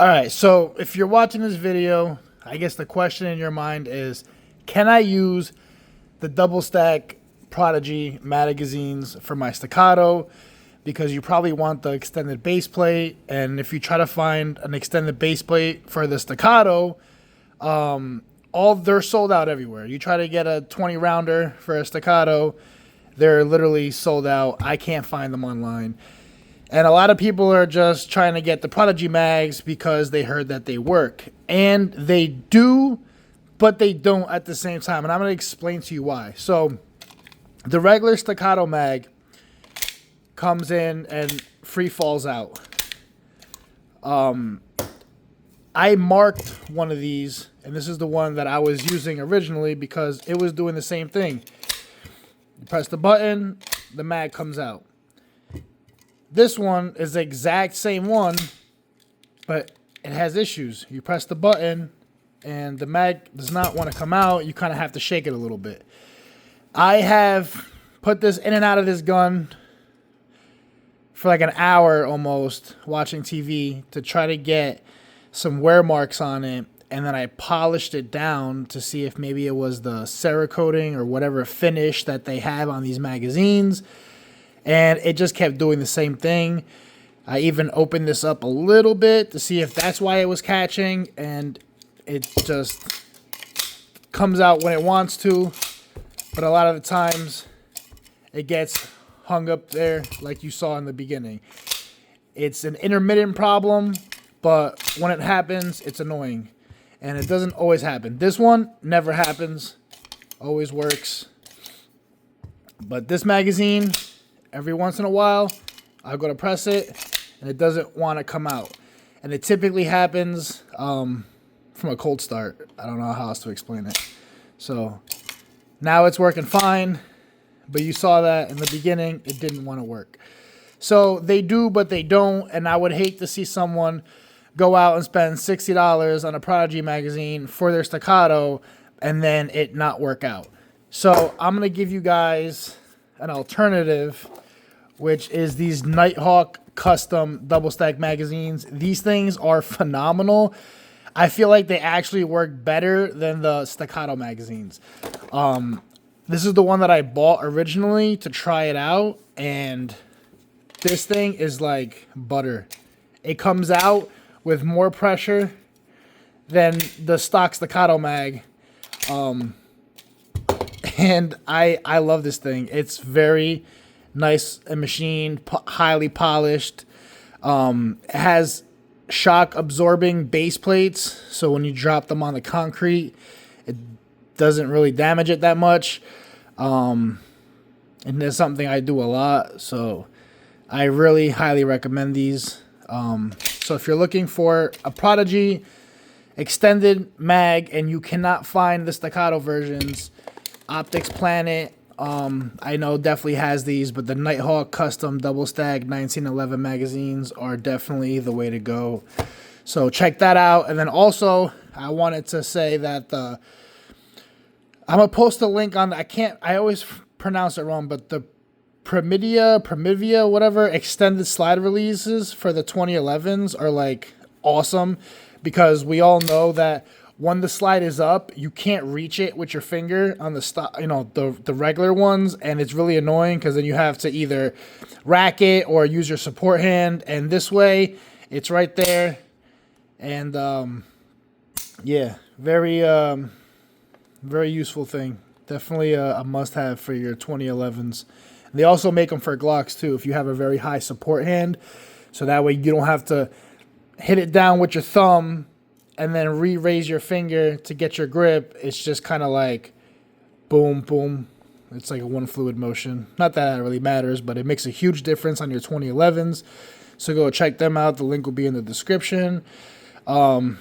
All right, so if you're watching this video, I guess the question in your mind is, can I use the double stack Prodigy magazines for my Staccato? Because you probably want the extended base plate, and if you try to find an extended base plate for the Staccato, they're sold out everywhere. You try to get a 20 rounder for a Staccato, they're literally sold out. I can't find them online. And a lot of people are just trying to get the Prodigy mags because they heard that they work. And they do, but they don't at the same time. And I'm going to explain to you why. So the regular Staccato mag comes in and free falls out. I marked one of these, and this is the one that I was using originally because it was doing the same thing. You press the button, the mag comes out. This one is the exact same one, but it has issues. You press the button, and the mag does not want to come out. You kind of have to shake it a little bit. I have put this in and out of this gun for like an hour almost, watching TV to try to get some wear marks on it, and then I polished it down to see if maybe it was the Cerakoting or whatever finish that they have on these magazines. And it just kept doing the same thing. I even opened this up a little bit to see if that's why it was catching. And it just comes out when it wants to. But a lot of the times, it gets hung up there like you saw in the beginning. It's an intermittent problem, but when it happens, it's annoying. And it doesn't always happen. This one never happens. Always works. But this magazine, every once in a while, I go to press it, and it doesn't want to come out. And it typically happens from a cold start. I don't know how else to explain it. So now it's working fine, but you saw that in the beginning, it didn't want to work. So they do, but they don't, and I would hate to see someone go out and spend $60 on a Prodigy magazine for their Staccato and then it not work out. So I'm going to give you guys an alternative, which is these Nighthawk custom double stack magazines. These things are phenomenal. I feel like they actually work better than the Staccato magazines. This is the one that I bought originally to try it out, and this thing is like butter. It comes out with more pressure than the stock Staccato mag. And I love this thing. It's very nice and machined, highly polished. It has shock absorbing base plates, so when you drop them on the concrete, it doesn't really damage it that much. And that's something I do a lot, so I really highly recommend these. So if you're looking for a Prodigy extended mag and you cannot find the Staccato versions, Optics Planet, I know definitely has these, but the Nighthawk custom double stack 1911 magazines are definitely the way to go. So check that out. And then also, I wanted to say that I'm gonna post a link on. I always pronounce it wrong, but the Promivia, whatever, extended slide releases for the 2011s are like awesome, because we all know that when the slide is up, you can't reach it with your finger on the regular ones, and it's really annoying because then you have to either rack it or use your support hand. And this way, it's right there, and yeah, very useful thing. Definitely a must-have for your 2011s. They also make them for Glocks too, if you have a very high support hand, so that way you don't have to hit it down with your thumb and then re-raise your finger to get your grip. It's just kind of like boom, boom. It's like a one fluid motion. Not that it really matters, but it makes a huge difference on your 2011s. So go check them out. The link will be in the description. I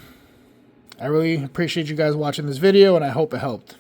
really appreciate you guys watching this video, and I hope it helped.